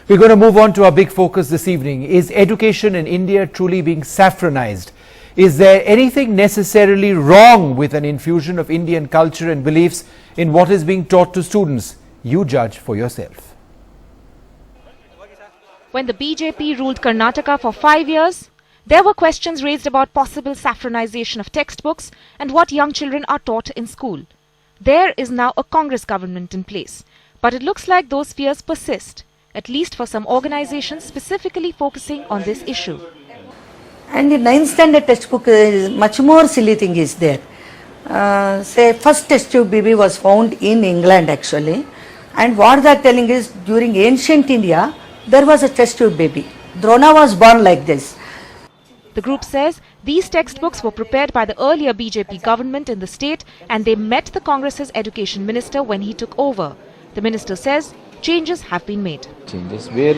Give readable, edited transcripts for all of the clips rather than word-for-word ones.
We're going to move on to our big focus this evening. Is education in India truly being saffronized? Is there anything necessarily wrong with an infusion of Indian culture and beliefs in what is being taught to students? You judge for yourself. When the BJP ruled Karnataka for 5 years, there were questions raised about possible saffronization of textbooks and what young children are taught in school. There is now a Congress government in place, but it looks like those fears persist, at least for some organizations specifically focusing on this issue. And the 9th standard textbook is much more silly thing is there. Say first test tube baby was found in England actually, and what they are telling is during ancient India there was a test tube baby. Drona was born like this. The group says these textbooks were prepared by the earlier BJP government in the state and they met the Congress's education minister when he took over. The minister says changes have been made. Changes where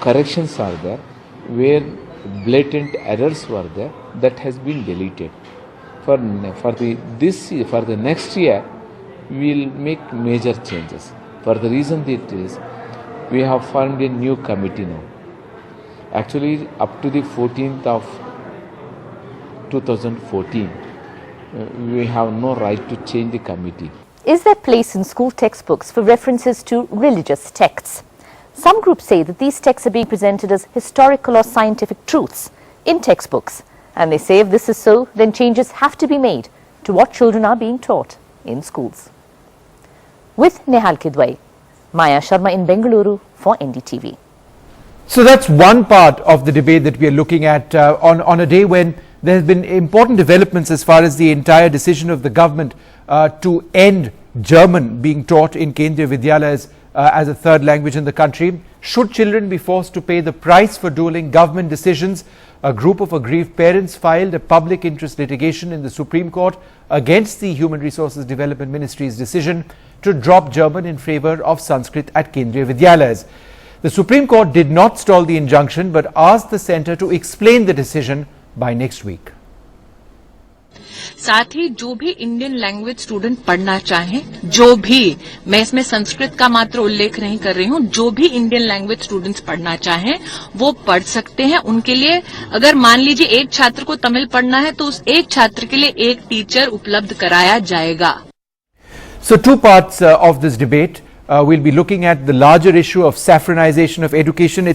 corrections are there, where blatant errors were there, that has been deleted. For the next year, we will make major changes. For the reason that is, we have formed a new committee now. Actually, up to the 14th of 2014, we have no right to change the committee. Is there place in school textbooks for references to religious texts? Some groups say that these texts are being presented as historical or scientific truths in textbooks. And they say if this is so, then changes have to be made to what children are being taught in schools. With Nehal Kidwai, Maya Sharma in Bengaluru for NDTV. So that's one part of the debate that we are looking at on a day when there have been important developments as far as the entire decision of the government to end German being taught in Kendriya Vidyalayas as a third language in the country. Should children be forced to pay the price for dueling government decisions? A group of aggrieved parents filed a public interest litigation in the Supreme Court against the Human Resources Development Ministry's decision to drop German in favor of Sanskrit at Kendriya Vidyalayas. The Supreme Court did not stall the injunction but asked the centre to explain the decision by next week. साथ ही जो भी Indian language student पढ़ना चाहें, जो भी, मैं इसमें संस्कृत का मात्र उल्लेख नहीं कर रही हूं, जो भी इंडियन लैंग्वेज स्टूडेंट्स पढ़ना चाहें वो पढ़ सकते हैं. उनके लिए अगर मान लीजिए एक छात्र को तमिल पढ़ना है तो उस एक छात्र के लिए एक टीचर उपलब्ध कराया जाएगा. So two parts of this debate. We'll be looking at the larger issue of saffronization of education.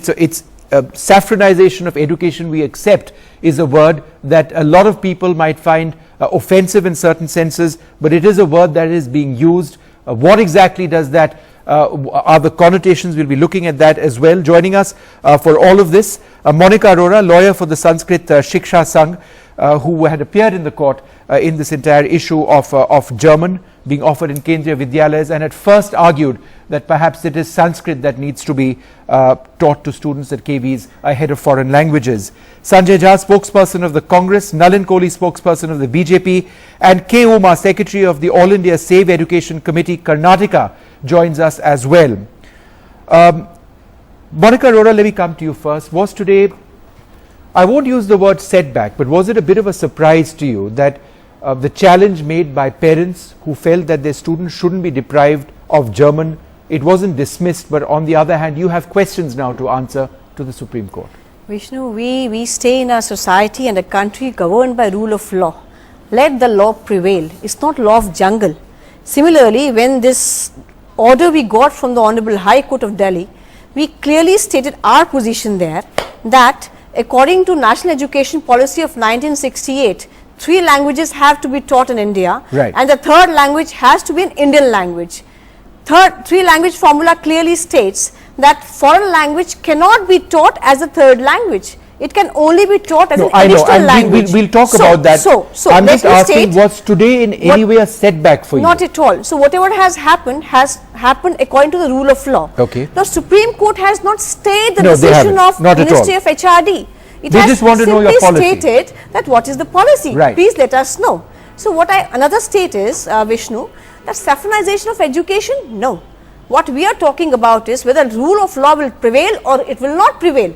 Saffronization of education, we accept, is a word that a lot of people might find offensive in certain senses, but it is a word that is being used. What exactly does that, are the connotations? We'll be looking at that as well. Joining us for all of this, Monica Arora, lawyer for the Sanskrit Shiksha Sangh, who had appeared in the court in this entire issue of German being offered in Kendriya Vidyalayas and had first argued that perhaps it is Sanskrit that needs to be taught to students at KVs ahead of foreign languages. Sanjay Jha, spokesperson of the Congress, Nalin Kohli, spokesperson of the BJP, and K. Uma, secretary of the All India Save Education Committee, Karnataka, joins us as well. Monica Arora, let me come to you first. Was today, I won't use the word setback, but was it a bit of a surprise to you that the challenge made by parents who felt that their students shouldn't be deprived of German, it wasn't dismissed, but on the other hand, you have questions now to answer to the Supreme Court? Vishnu, we stay in a society and a country governed by rule of law. Let the law prevail. It's not law of jungle. Similarly, when this order we got from the Honorable High Court of Delhi, we clearly stated our position there that according to National Education Policy of 1968, 3 languages have to be taught in India, right, and the third language has to be an Indian language. 3 language formula clearly states that foreign language cannot be taught as a third language. It can only be taught as an additional language. We'll talk about that. So I'm just asking, was today in any way a setback for you? Not at all. So whatever has happened according to the rule of law. Okay. The Supreme Court has not stayed the decision of Ministry of HRD. It they has just want to know your policy. Stated that what is the policy. Right. Please let us know. So what another state is, Vishnu, that saffronization of education, no. What we are talking about is whether rule of law will prevail or it will not prevail.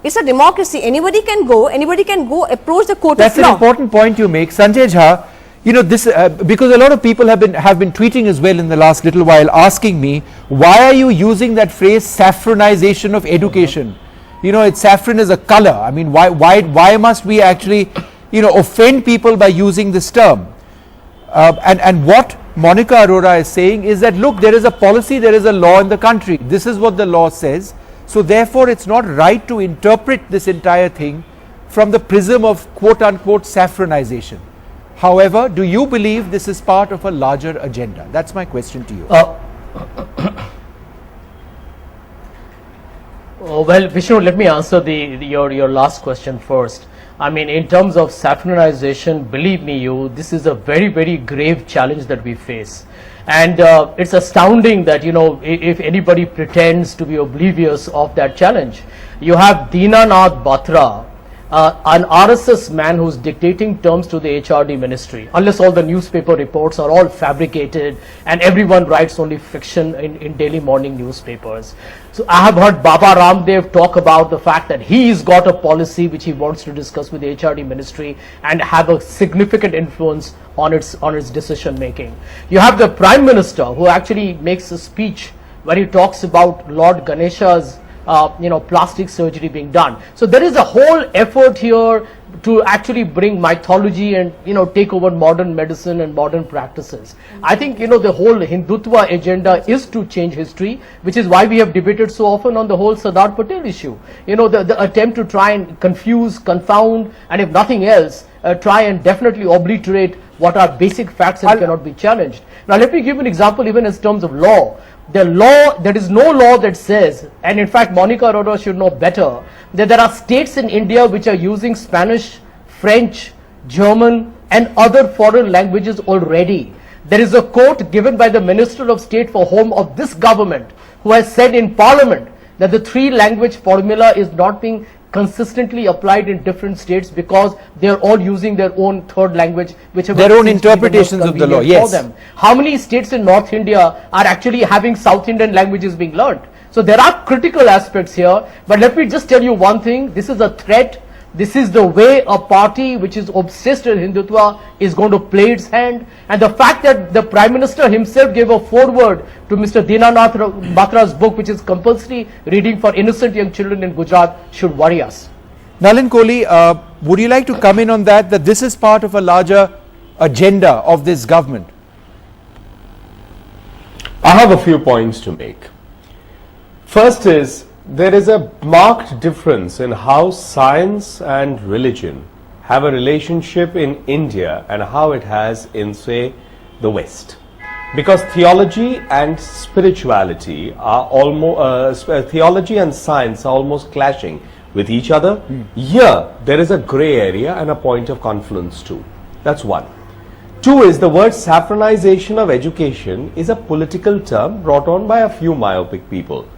It's a democracy. Anybody can go approach the court of law. That's an important point you make. Sanjay Jha, you know, this because a lot of people have been tweeting as well in the last little while, asking me, why are you using that phrase saffronization of education? You know, saffron is a color. I mean, why must we actually, you know, offend people by using this term? And what Monica Arora is saying is that, look, there is a policy, there is a law in the country. This is what the law says. So therefore, it's not right to interpret this entire thing from the prism of quote unquote saffronization. However, do you believe this is part of a larger agenda? That's my question to you. Well, Vishnu, let me answer your last question first. I mean, in terms of saffronization, believe me, this is a very, very grave challenge that we face. And it's astounding that, you know, if anybody pretends to be oblivious of that challenge. You have Dinanath Batra, an RSS man who's dictating terms to the HRD ministry, unless all the newspaper reports are all fabricated and everyone writes only fiction in daily morning newspapers. So I have heard Baba Ramdev talk about the fact that he's got a policy which he wants to discuss with the HRD ministry and have a significant influence on its decision making. You have the Prime Minister who actually makes a speech where he talks about Lord Ganesha's plastic surgery being done. So there is a whole effort here to actually bring mythology and, you know, take over modern medicine and modern practices. I think, you know, the whole Hindutva agenda is to change history, which is why we have debated so often on the whole Sardar Patel issue. You know, the attempt to try and confuse, confound, and if nothing else, try and definitely obliterate what are basic facts and cannot be challenged. Now let me give an example even in terms of law. There is no law that says, and in fact Monica Arora should know better, that there are states in India which are using Spanish, French, German and other foreign languages already. There is a quote given by the Minister of State for Home of this government, who has said in Parliament that the 3-language formula is not being consistently applied in different states because they're all using their own third language, whichever their own interpretations of the law. Yes. For them. How many states in North India are actually having South Indian languages being learned? So there are critical aspects here, but let me just tell you one thing. This is a threat. This is the way a party which is obsessed with Hindutva is going to play its hand. And the fact that the Prime Minister himself gave a foreword to Mr. Dinanath Batra's book, which is compulsory reading for innocent young children in Gujarat, should worry us. Nalin Kohli, would you like to come in on that this is part of a larger agenda of this government? I have a few points to make. First is, there is a marked difference in how science and religion have a relationship in India and how it has in, say, the West. Because theology and spirituality are almost, theology and science are almost clashing with each other. Here, there is a grey area and a point of confluence too. That's one. Two is, the word saffronization of education is a political term brought on by a few myopic people.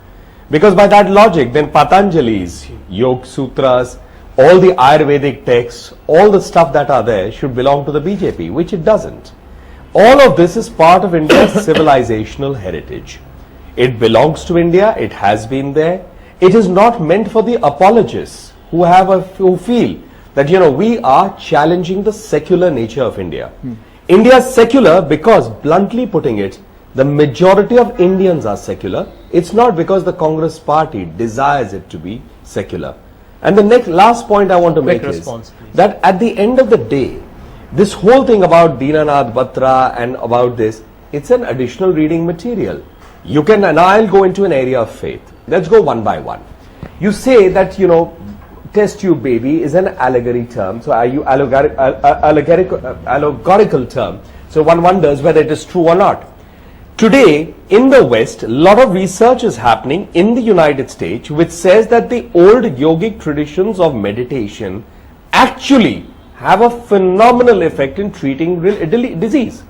Because by that logic, then Patanjali's Yoga Sutras, all the Ayurvedic texts, all the stuff that are there should belong to the BJP, which it doesn't. All of this is part of India's civilizational heritage. It belongs to India, it has been there. It is not meant for the apologists who feel that, you know, we are challenging the secular nature of India. India is secular because, bluntly putting it, the majority of Indians are secular. It's not because the Congress party desires it to be secular. And the last point I want to make is that at the end of the day, this whole thing about Dinanath Batra and about this, it's an additional reading material. You can, and I'll go into an area of faith. Let's go one by one. You say that, you know, test tube baby is an allegory term. So are you allegorical term? So one wonders whether it is true or not. Today, in the West, a lot of research is happening in the United States which says that the old yogic traditions of meditation actually have a phenomenal effect in treating disease.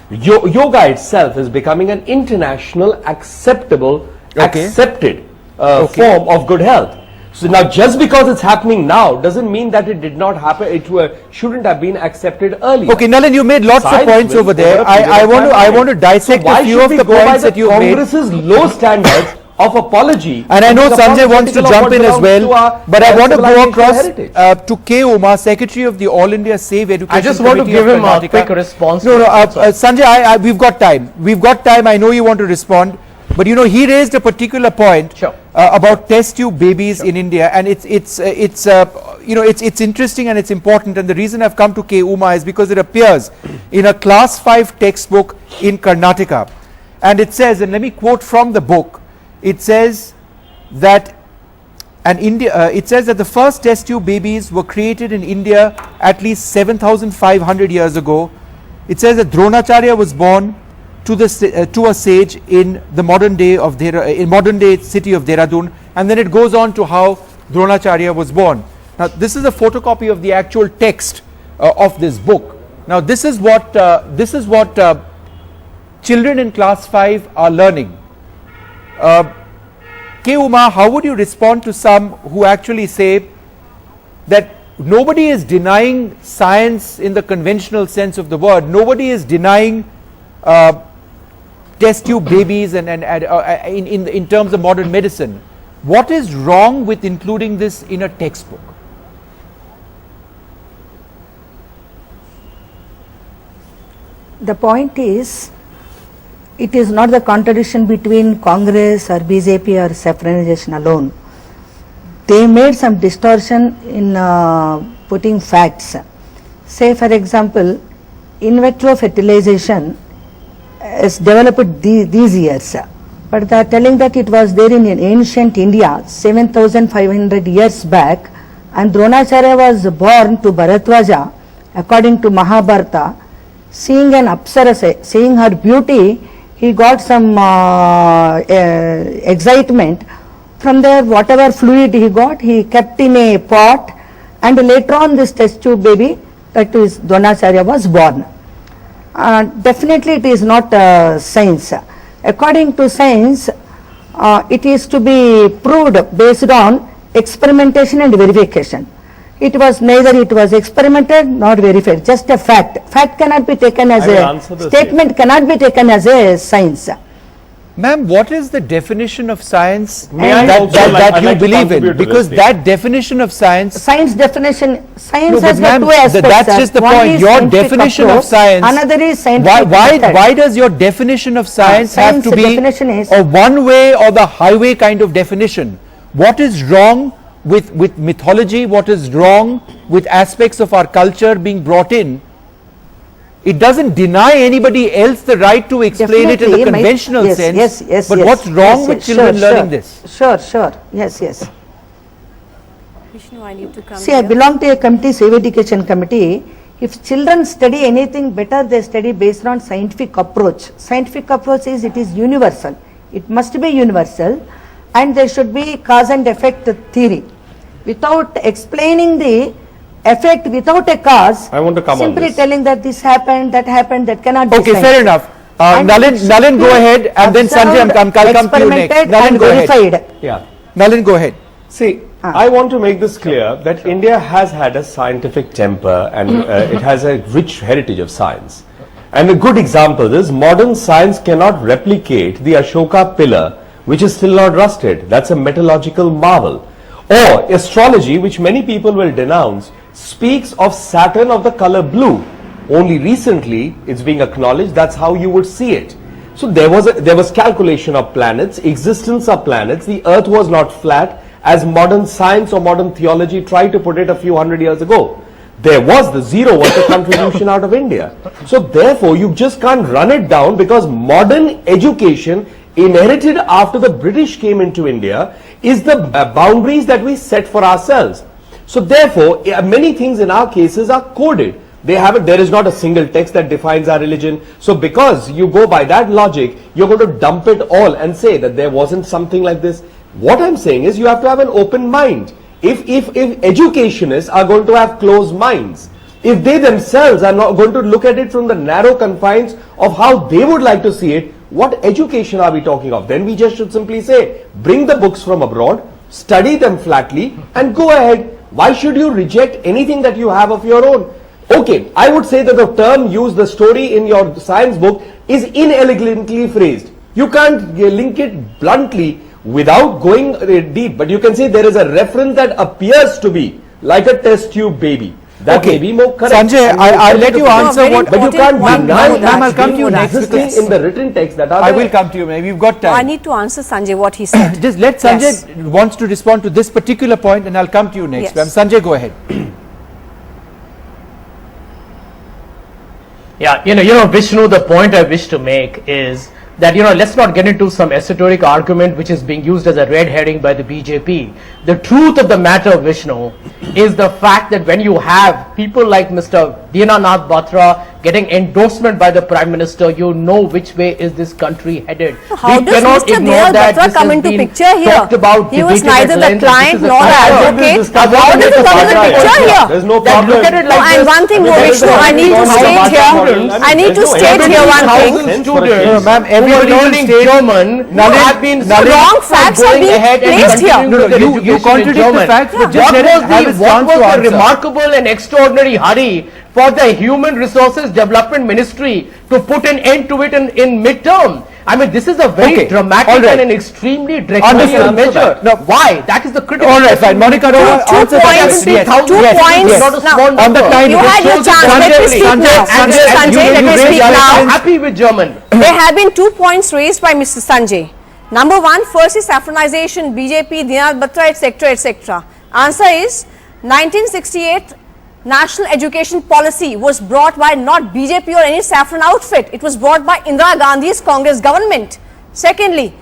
Yoga itself is becoming an international accepted form of good health. So now, just because it's happening now doesn't mean that it did not happen. It shouldn't have been accepted earlier. Okay, Nalin, you made lots of points over there. I want to dissect a few of the points that you made. Congress's low standards of apology. And I know Sanjay wants to jump in as well, but I want to go across to K. Uma, Secretary of the All India Save Education. I just want to give him a quick response. No, Sanjay, we've got time. We've got time. I know you want to respond, but you know he raised a particular point about test tube babies in India, and it's interesting and it's important. And the reason I've come to K. Uma is because it appears in a Class 5 textbook in Karnataka, and it says, and let me quote from the book. It says that the first test tube babies were created in India at least 7,500 years ago. It says that Dronacharya was born to a sage in the modern day city of Dehradun, and then it goes on to how Dronacharya was born. Now this is a photocopy of the actual text of this book. Now this is what children in class 5 are learning. K. Uma, how would you respond to some who actually say that nobody is denying science in the conventional sense of the word, nobody is denying test tube babies and in terms of modern medicine? What is wrong with including this in a textbook? The point is, it is not the contradiction between Congress or BJP or saffronisation alone. They made some distortion in putting facts. Say for example, in vitro fertilization is developed these years, but they are telling that it was there in ancient India 7,500 years back, and Dronacharya was born to Bharatwaja according to Mahabharata. Seeing an Apsara, seeing her beauty, he got some excitement. From there, whatever fluid he got, he kept in a pot, and later on this test tube baby, that is Dronacharya, was born. Definitely it is not science. According to science, it is to be proved based on experimentation and verification. It was neither it was experimented nor verified, just a fact. Fact cannot be taken as a statement, cannot be taken as a science. Ma'am, what is the definition of science that you believe in? Because that definition of science... Science definition, science has got two aspects. That's just the point. Your definition of science... Another is scientific why does your definition of science have to be a one-way or the highway kind of definition? What is wrong with mythology? What is wrong with aspects of our culture being brought in? It doesn't deny anybody else the right to explain it in the conventional sense. But what's wrong with children learning this? Sure. Yes. Vishnu, I need to come See, I belong to a committee, Save Education Committee. If children study anything better, they study based on scientific approach. Scientific approach is, it is universal. It must be universal, and there should be cause and effect theory. Without explaining the effect without a cause, I want to come simply on this. telling that this happened, that happened, that cannot be Okay, science. fair enough. Nalin, go ahead, and then Sanjay, I'll come to you next. Nalin, go ahead. Yeah. Nalin, go ahead. See, I want to make this clear that India has had a scientific temper, and it has a rich heritage of science. And a good example is modern science cannot replicate the Ashoka pillar, which is still not rusted. That's a metallurgical marvel. Or astrology, which many people will denounce, speaks of Saturn of the color blue. Only recently it's being acknowledged that's how you would see it. So there was calculation of planets, existence of planets. The earth was not flat as modern science or modern theology tried to put it a few hundred years ago. There was the zero was the contribution out of India. So therefore you just can't run it down, because modern education inherited after the British came into India is the boundaries that we set for ourselves. So therefore many things in our cases are coded. There is not a single text that defines our religion. So because you go by that logic, you're going to dump it all and say that there wasn't something like this. What I'm saying is you have to have an open mind. If educationists are going to have closed minds, if they themselves are not going to look at it from the narrow confines of how they would like to see it, what education are we talking of? Then we just should simply say, bring the books from abroad, study them flatly, and go ahead. Why should you reject anything that you have of your own? Okay, I would say that the term used, the story in your science book, is inelegantly phrased. You can't link it bluntly without going deep, but you can see there is a reference that appears to be like a test tube baby. That may be more correct. Sanjay, I'll let you answer what, but you can't deny ma'am, I'll come to you next. existing in the written text that are I there. will come to you, maybe you've got time. I need to answer Sanjay what he said. Just let Sanjay wants to respond to this particular point, and I'll come to you next. Yes. Sanjay, go ahead. Yeah, Vishnu, the point I wish to make is that, let's not get into some esoteric argument which is being used as a red herring by the BJP. The truth of the matter, Vishnu, is the fact that when you have people like Mr. Dinanath Batra getting endorsement by the Prime Minister, you know which way is this country headed. How does Mr. Dinanath Batra come into picture here? He was neither the client nor the advocate. How does he come into picture here? There's no problem. Look at it like And one thing more, Vishnu, I need to state here one thing. Students ma'am, who are everybody learning German have been wrong facts are being placed here. You contradict the facts, but just let him have his what chance was to the answer. remarkable and extraordinary hurry for the Human Resources Development Ministry to put an end to it in midterm? I mean, this is a very dramatic and an extremely draconian measure. No. Why? That is the critical. All right, fine. Monica, answer points. that. Yes. 2 points. Not a small On the number. time, You had your chance. Let me speak now. Sanjay, let me speak now. Happy with German. There have been 2 points raised by Mr. Sanjay. Number 1, first is saffronization, BJP, Dinanath Batra, etc., etc. Answer is 1968 National Education Policy was brought by not BJP or any saffron outfit. It was brought by Indira Gandhi's Congress government. Secondly,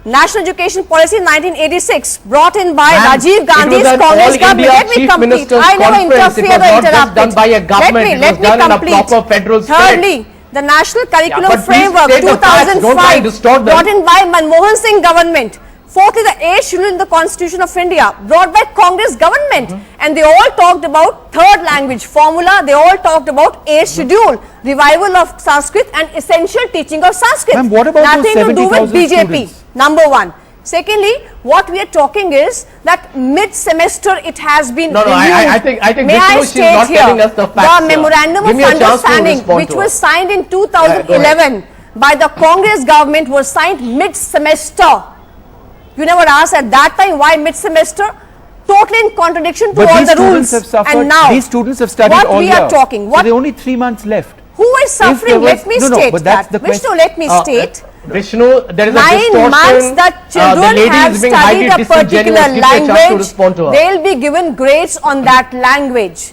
National Education Policy 1986 brought in by Rajiv Gandhi's Congress government. Let me complete. I never interfere or interrupt. Done by a government. Let me complete. Federal Thirdly, the National Curriculum but please Framework state the facts. Don't try 2005 and distort them. brought in by Manmohan Singh government. Fourthly, the 8th schedule in the Constitution of India brought by Congress government, and they all talked about third language formula. They all talked about 8th schedule, revival of Sanskrit and essential teaching of Sanskrit. Ma'am, what about Nothing those to do with 70,000 BJP. students? Number 1. Secondly, what we are talking is that mid-semester it has been No, I think May I Vishnu, she's state not here, telling us the facts here. memorandum Give of me a chance to understanding respond which to was her. signed in 2011 by the Congress government was signed mid-semester. You never asked at that time why mid-semester? Totally in contradiction to But all these the students rules. have suffered. And now, These students have studied what all we year. are talking, So what there are only 3 months left. who is suffering? was- Let me no, state but that's that. the Vishnu, question. let me state. Vishnu, there is a 9 distortion. months that The children lady have is being highly studied a particular disingenuous. Give me a chance to language, respond to her. they'll be given grades on that language.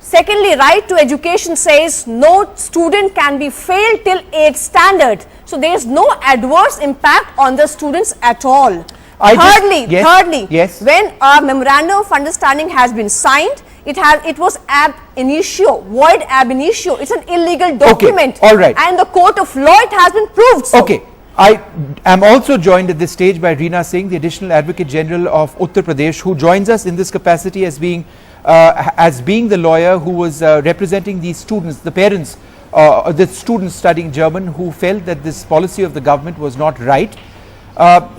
Secondly, right to education says no student can be failed till 8th standard. So there is no adverse impact on the students at all. Thirdly, when a memorandum of understanding has been signed, it was ab initio, void ab initio. It's an illegal document. All right. And the court of law, it has been proved so. Okay. I am also joined at this stage by Reena Singh, the Additional Advocate General of Uttar Pradesh, who joins us in this capacity as being the lawyer who was representing these students, the parents, the students studying German, who felt that this policy of the government was not right.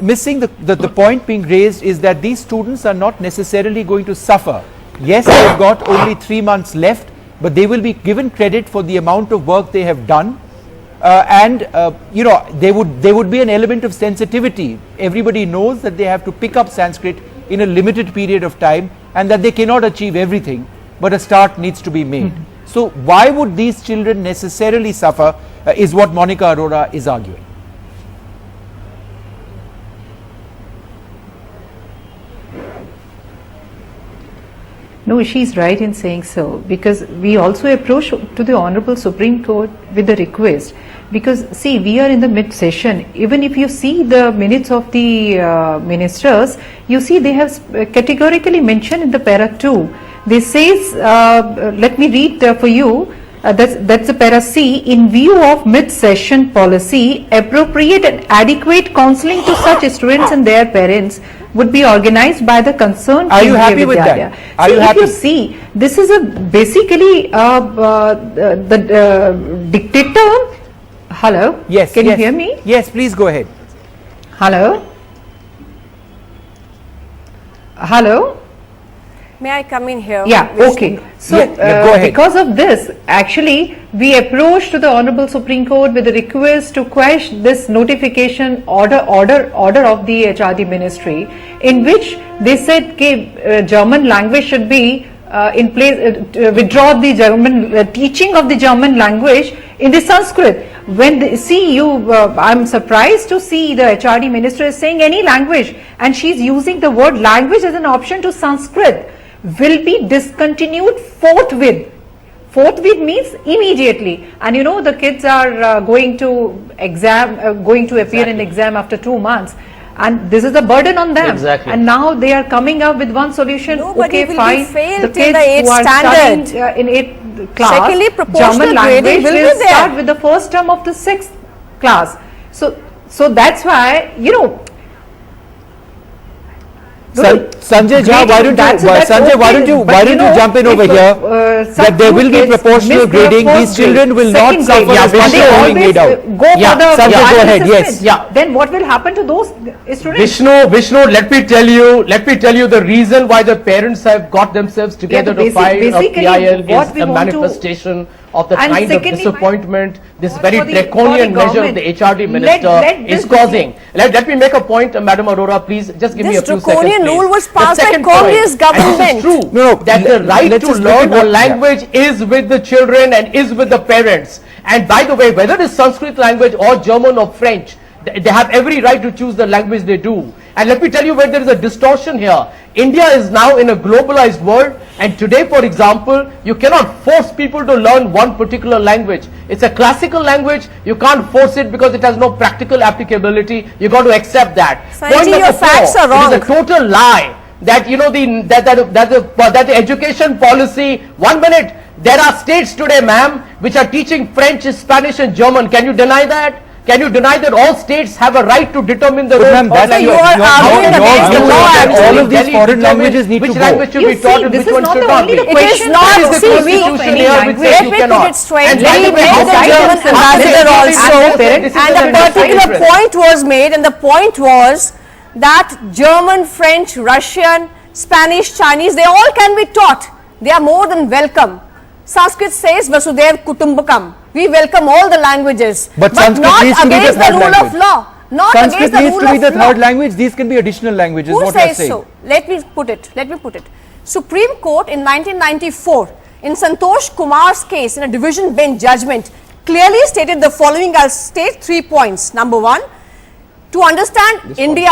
Ms. Singh, the point being raised is that these students are not necessarily going to suffer. Yes, they've got only 3 months left, but they will be given credit for the amount of work they have done. There would be an element of sensitivity. Everybody knows that they have to pick up Sanskrit in a limited period of time and that they cannot achieve everything, but a start needs to be made. So why would these children necessarily suffer is what Monica Arora is arguing. No, she's right in saying so, because we also approach to the Honorable Supreme Court with the request, because see, we are in the mid-session. Even if you see the minutes of the ministers, you see they have categorically mentioned in the para 2. They says, let me read for you, that's the para C, in view of mid-session policy, appropriate and adequate counselling to such students and their parents would be organized by the concerned. Are you Kendriya happy with that? Vidyalayas. Are you happy? If you see, this is basically the dictator. Hello? Yes. Can you hear me? Yes, please go ahead. Hello? Hello? May I come in here? Yeah, okay. So, go ahead. because of this, actually, we approached to the Honorable Supreme Court with a request to quash this notification order of the HRD Ministry, in which they said that German language should be in place, withdraw the German teaching of the German language in the Sanskrit. When I'm surprised to see the HRD Minister is saying any language, and she's using the word language as an option to Sanskrit, will be discontinued forthwith. Forthwith means immediately. And the kids are going to appear in exam after 2 months. And this is a burden on them. Exactly. And now they are coming up with one solution. Nobody okay, will fine. be failed The till kids the 8th who are standard. studying in 8th class, Secondly, proportional German language grading will be there. start with the first term of the 6th class. So that's why, Sanjay Jha, why don't you jump in over here? That there will be proportional grading. These children will not suffer as much as being made out. Sanjay, go ahead. Yes. Then what will happen to those students? Vishnu, let me tell you the reason why the parents have got themselves together to file a PIL is a manifestation of the kind of disappointment this very draconian measure of the HRD minister is causing. Let me make a point, Madam Arora, please just give me a few seconds. This draconian rule was passed by Congress government. It is true that the right to learn a language is with the children and is with the parents. And by the way, whether it is Sanskrit language or German or French, they have every right to choose the language they do. And let me tell you where there is a distortion here. India is now in a globalized world, and today, for example, you cannot force people to learn one particular language. It's a classical language. You can't force it because it has no practical applicability. You got to accept that. Sanjay, your facts are wrong. It is a total lie that that the education policy. 1 minute. There are states today, ma'am, which are teaching French, Spanish, and German. Can you deny that? Can you deny that all states have a right to determine the role? You are arguing against the law. All of these foreign languages need to go. Which language should be taught and which one should not be? It is not. See, we let me put it straight. We met the German ambassador also, and a particular point was made, and the point was that German, French, Russian, Spanish, Chinese, they all can be taught. They are more than welcome. Sanskrit says Vasudev Kutumbakam. We welcome all the languages, but not against the rule of law. Not Sanskrit against the needs rule to be of the law. third language. These can be additional languages. Who what says saying. so? Let me put it. Supreme Court in 1994, in Santosh Kumar's case, in a division bench judgment, clearly stated the following. I'll state 3 points. Number 1, to understand India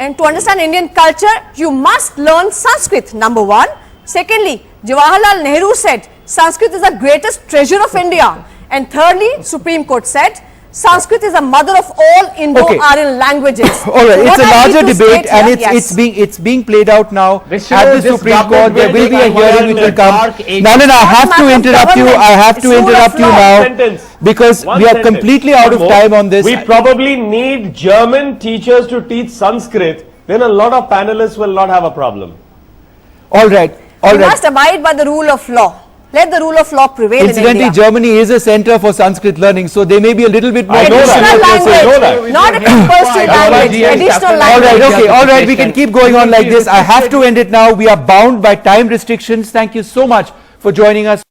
and to understand Indian culture, you must learn Sanskrit. Number 1. Secondly, Jawaharlal Nehru said Sanskrit is the greatest treasure of India. And thirdly, Supreme Court said Sanskrit is the mother of all Indo-Aryan languages. All right, it's a larger debate, and it's being played out now at the Supreme Court. There will be a hearing which will come. Nalan, I have to interrupt you. I have to interrupt you now because we are completely out of time on this. We probably need German teachers to teach Sanskrit. Then a lot of panelists will not have a problem. All right. You must abide by the rule of law. Let the rule of law prevail in Incidentally, India. Germany is a center for Sanskrit learning, so they may be a little bit more. Additional language, not a compulsory language, additional language. All right, we can keep going on like this. I have to end it now. We are bound by time restrictions. Thank you so much for joining us.